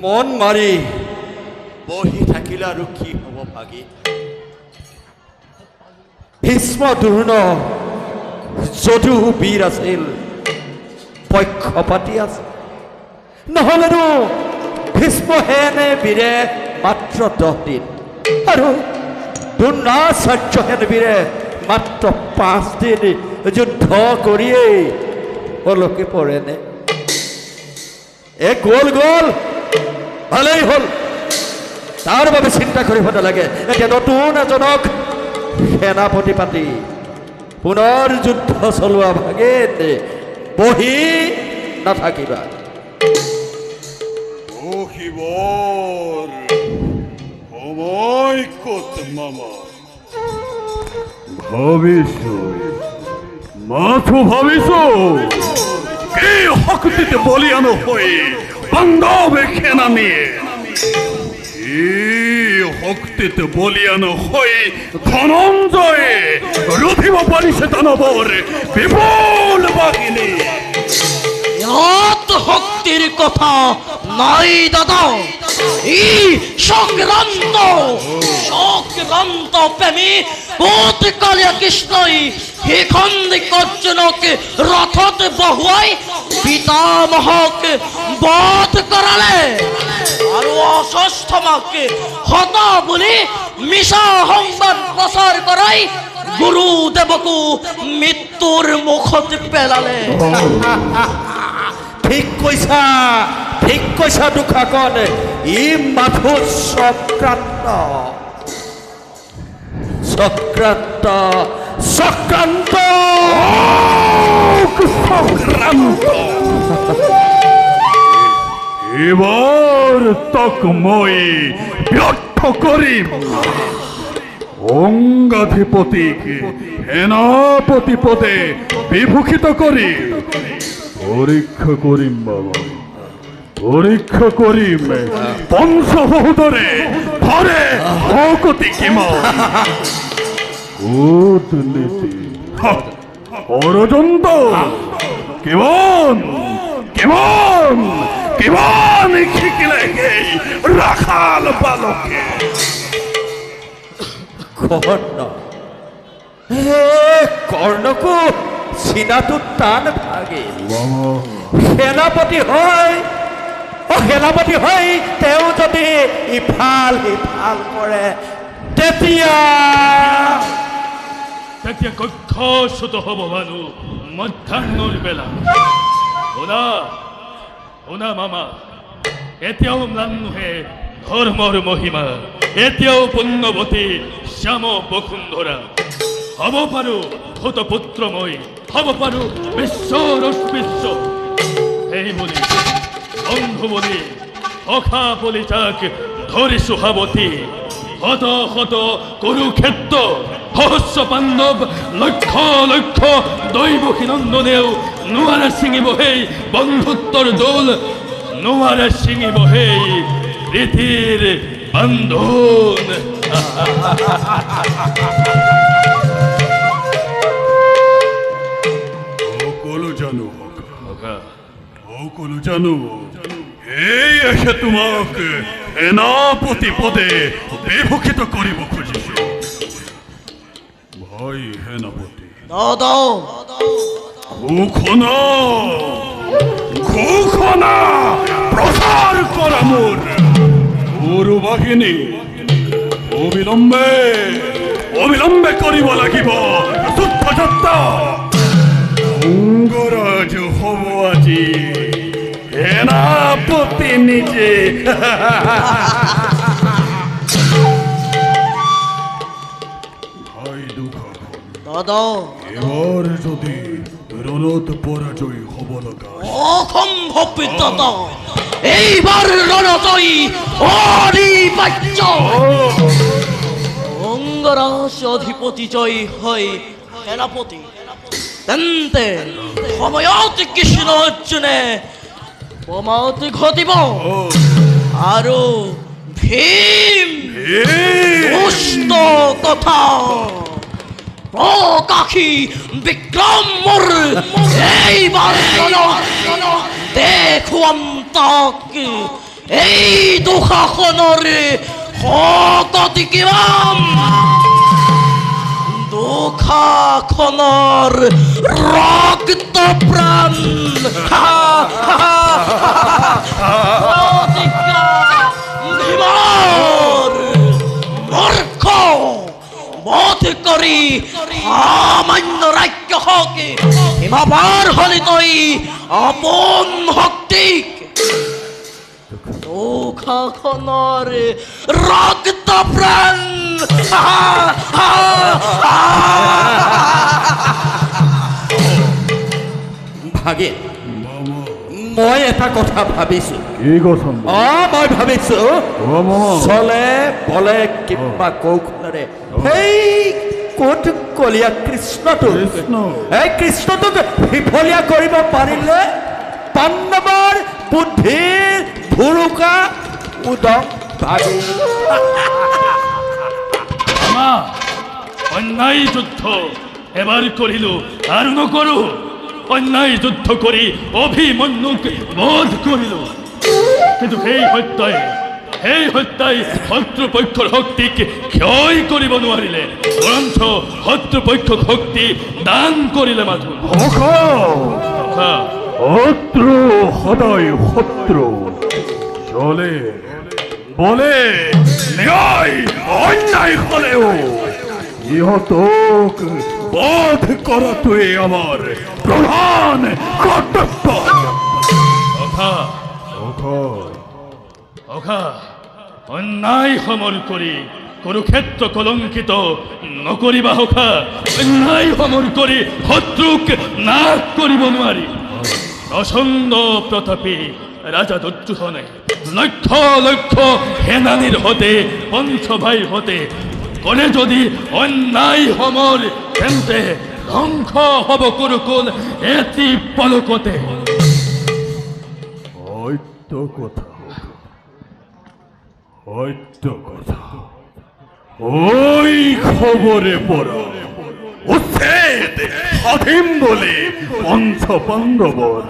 মন মাৰি বহি থাকিলে আৰু কি হ'ব ভাগি ভীষ্ম দ্ৰোণ যদিও বীৰ আছিল পক্ষপাতি আছিল নহ'লেনো ভীষ্ম হেনে বীৰে মাত্ৰ 10 দিন আৰু দ্ৰোণাচাৰ্য হেনে বীৰে মাত্ৰ 5 দিন যুদ্ধ কৰিয়েই অলকে পৰেনে গ'ল ভালেই হ'ল তাৰ বাবে চিন্তা কৰিব নালাগে এতিয়া নতুন এজনক সেনাপতি পাতি পুনৰ যুদ্ধ চলোৱা ভাগেন বহি নাথাকিবা বহিবৰ সময় ক'ত মামা ভাবিছো কি শক্তিতে বলিয়ানো হৈ পাণ্ডৱ সেনা নিয়ে শক্তিত বলিয়ানো হৈ ধনঞ্জয়ে ৰুধিব পাৰিছে দানৱৰ বিপুল বাহিনী ইয়াত শক্তিৰ কথা নাই দাদা ই সংক্ৰান্ত প্ৰেমী পুতকালীয়া কৃষ্ণই সেইখন দিকজনক ৰথত বহুৱাই পিতামহক বধ কৰালে আৰু অস্বস্থমাক হতা বুলি মিছা সংবাদ প্ৰচাৰ কৰাই গুৰুদেৱকো মৃত্যুৰ মুখত পেলালে ঠিক কৈছা দুখাকন ই মাথো চক্ৰান্ত এবার তক মই ব্যর্থ করিম অঙ্গাধিপতিকে সেনাপতি পদে বিভূষিত করি পরীক্ষা করিম বাবা পরীক্ষা করিম বংশবহুদরে ধরে ভকতি কিমন কূটনীতি ষড়যন্ত্র কেমন শিকিলে রাখাল বালকে কৰ্ণকো চিনাটো টান ভাগে সেনাপতি হয় তেওঁ যদি ইফাল সিফাল কৰে তেতিয়া কক্ষচ্যুত হ'ব মানুহ মধ্যাহ্নৰ বেলা শুনা মামা এতিয়াও মানুহে ধৰ্মৰ মহিমা এতিয়াও পুণ্যৱতী শ্যাম বসুন্ধৰা হ'ব পাৰো ভূতপুত্ৰ মই হ'ব পাৰো বিশ্ব এই বুলি বন্ধু বুলি সখা বুলি তাক ধৰিছো সাৱতী শত কুৰুক্ষেত্ৰ সহস্ৰ পাণ্ডৱ লক্ষ দৈৱকী নন্দনেও নোৱাৰে ছিঙিব সেই বন্ধুত্বৰ দোল নোৱাৰে ছিঙিব সেই প্ৰীতিৰ বান্ধোন সকলো জানো এই এসে তোমাক সেনাপতি পদে বিভূষিত কৰিব খুজিছো ভাই সেনাপতি দাদা ঘোষণা প্ৰচাৰ কৰা মোৰ গুৰু বাহিনী অবিলম্বে কৰিব লাগিব যুদ্ধযাত্ৰা অঙ্গরাজ হব আজি সেনাপতি নিজে ভাই দাদা এবার যদি রণত পরাজয় হব লগা অসম্ভব দাদা এইবার রণজয়ী অধিপত্য অঙ্গরাজ অধিপতি জয়ী হয় সেনাপতি তেন্তে সময়ত কৃষ্ণ অৰ্জুনে প্ৰমাদ ঘটিব আৰু ভীম দুষ্ট কথা প্ৰকাশী বিক্ৰম মোৰ এইবাৰ দেখুৱাম তাক এই দুঃশাসনৰ শকতি কিমান দুঃশাসনৰ ৰক্ত প্ৰাণ মূৰ্খ বধ কৰি সামান্য ৰাজ্যসকে সীমাপাৰ হলি তই আপোন শক্তিক দুঃশাসনৰ ৰক্ত প্ৰাণ ভাগিন মই এটা কথা ভাবিছো কি কথা মই ভাবিছো চলে বলে কিবা কৌশলেৰে সেই কোট কলীয়া কৃষ্ণটোক এই কৃষ্ণটোক বিফলীয়া কৰিব পাৰিলে পাণ্ডৱৰ বুদ্ধিৰ ভুৰুকা উদং ভাগি আমা অন্যায় যুদ্ধ এবাৰ কৰিলো আৰু নকৰো অন্যায় যুদ্ধ কৰি অভিমন্যুক বধ কৰিলো কিন্তু সেই হত্যাই শত্ৰুপক্ষৰ শক্তিক ক্ষয় কৰিব নোৱাৰিলে বৰঞ্চ শত্ৰুপক্ষক শক্তি দান কৰিলে মাথো শত্ৰু সদায় শত্ৰু চলে বলে ন্যায় অন্যায় হলেও ইহঁতক বধ কৰাটোৱে আমাৰ প্ৰধান কৰ্তব্য অঘা অন্যায় সমল কৰি কুৰুক্ষেত্ৰ কলংকিত নকৰিবা সখা অন্যায় সমল কৰি শত্ৰুক নাশ কৰিব নোৱাৰি প্ৰচণ্ড প্ৰতাপী ৰাজা দুৰ্যোধনে লক্ষ লক্ষ সেনানীৰ হতে পঞ্চভাইৰ হতে কৰে যদি অন্যায় সমল তেন্তে ধ্বংস হব কুৰুকুল এটি পলকতে সত্য কথা ওই খবরে পড়া উচ্ছেদ স্বাধীন বলে পঞ্চ পাণ্ডবর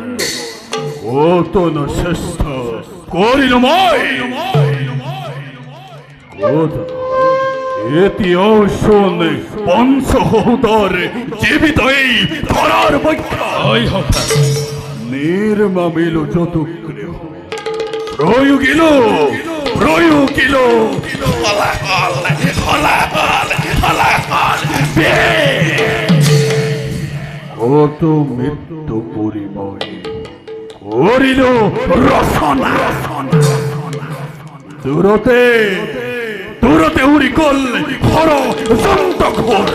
কতন শ্রেষ্ঠ করিল মই এতিয়াও শোন পঞ্চ সহোদর জীবিত এই ধরার বৈঠা নির্মামিল যতুগ্রহ প্রয়োগিল কত মৃত্যু পরিময় করিল রসনা দূরতে উড়ি গল হর সন্ত ঘোর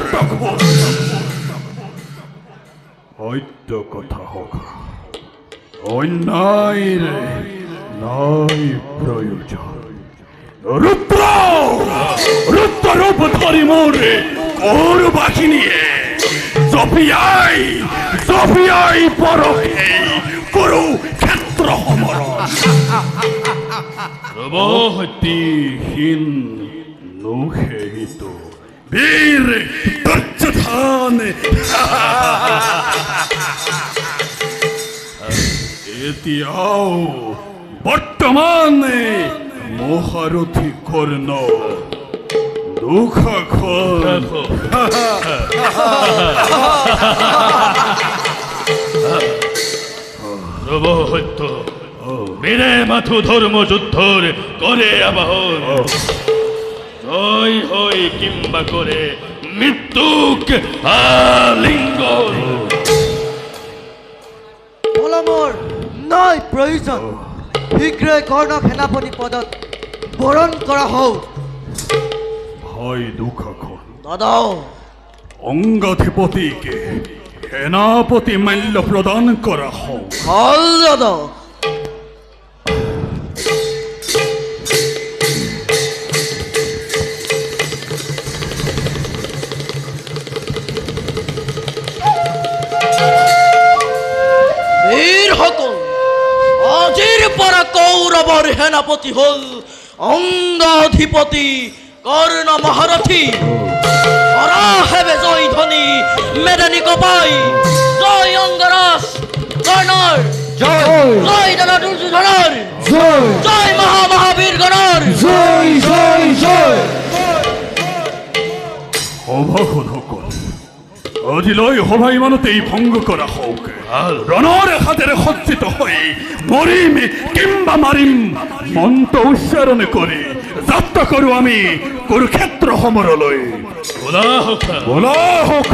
সত্য কথা হোক অন্যায় নাই প্রয়োজন রুদ্ররূপ ধরি মোরে কোর বাকি নিয়ে জপিয়াই পরখে করু ক্ষেত্র সমরণ প্রবহতিহীন নুখেহিত বীর দুর্যোধন এতিয়াও বর্তমানে মহারথী কর্ণ দুঃখাখন প্রবহত্য বীরে মাথু ধর্ম যুদ্ধর করে আবাহন জয় হই কিংবা করে মৃত্যুক আলিঙ্গন পলমৰ নাই প্ৰয়োজন শীঘ্ৰেই কৰ্ণক সেনাপতি পদত বৰণ কৰা হওক ভাই দুঃখাখন দাদা অঙ্গাধিপতিকে সেনাপতি মাল্য প্ৰদান কৰা হোক ভাল দাদা আজিৰ পৰা কৌৰৱৰ সেনাপতি হল অঙ্গাধিপতি কৰ্ণ মহাৰথী হেবে জয় ধ্বনি মেদানী কপাই জয় অঙ্গৰাজ কৰ্ণৰ জয় জয় দাদা দুৰ্যোধনৰ জয় জয় মহামহাবীৰগণৰ জয় জয় জয় সভাসদসকল আজিলৈ সভা ইমানতেই ভংগ কৰা হওক ৰণৰ হাতেৰে সজ্জিত হৈ মৰিম কিম্বা মাৰিম মন্ত্ৰ উচ্চাৰণ কৰি যাত্ৰা কৰোঁ আমি কুৰুক্ষেত্ৰ সমৰলৈ বোলা হোক বোলা হওক